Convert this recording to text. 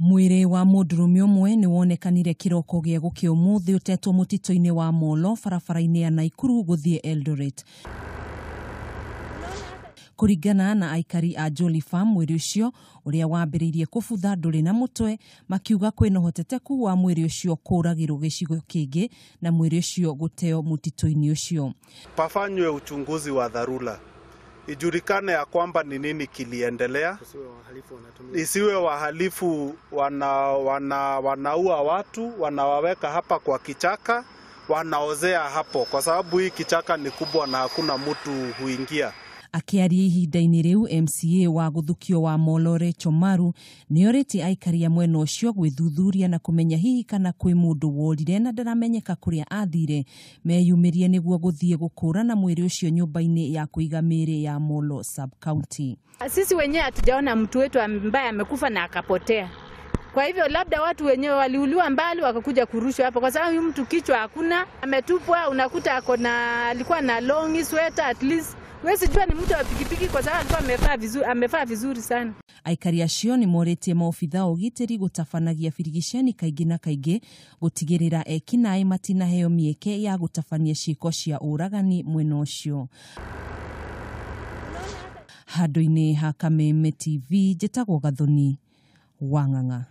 Mwiri wa mundurume umwe ni wonekanire kiroko gia gukio muthi utetwo mutito-ini wa Molo barabara-ini ya Naikuru guthie Eldoret. Kuringana na aikari a Jolly Farm, mwiri ucio uria wambiriirie kubutha nduri na mutwe makiuga kwina hoteteku wa mwiri ucio kuragirwo gicigo kingi na mwiri ucio guteo mutito-ini ucio. Pafanywe uchunguzi wa dharura. Ijulikane ya kwamba ni nini kiliendelea. Isiwe wahalifu wanaua watu, wanawaweka hapa kwa kichaka, wanaozea hapo kwa sababu hii kichaka ni kubwa na hakuna mtu huingia. Akiaria ihinda-ini riu, MCA wa guthukio wa Molo Rachel Maru nioreti aikari a mwena ucio gwithuthuria na kumenya hihi kana kwi mundu worire na ndaramenyeka kuria athire meyumirie niguo guthie gukura na mwiri ucio nyumba-ini ya kuiga miri ya Molo sub county. Sisi wenyewe hatujaona mtu wetu ambaye amekufa na akapotea. Kwa hivyo labda watu wenyewe waliuliwa mbali wakakuja kurushwa hapa kwa sababu mtu kichwa hakuna, ametupwa, unakuta alikuwa na long sweater at least. Wewe sijua ni mtu wa pikipiki kwa sababu alikuwa amevaa vizuri sana. Aikari acio ni moretie maofitha ugitiri gutafanagia birigiceni kaingi na kaingi gutigirira ekinaĩ matinaheo mieke ya gutafania ciiko cia uragani mwena ucio. Handu-ini ha Kameme TV, njĩtagwo Gathoni Wang'ang'a.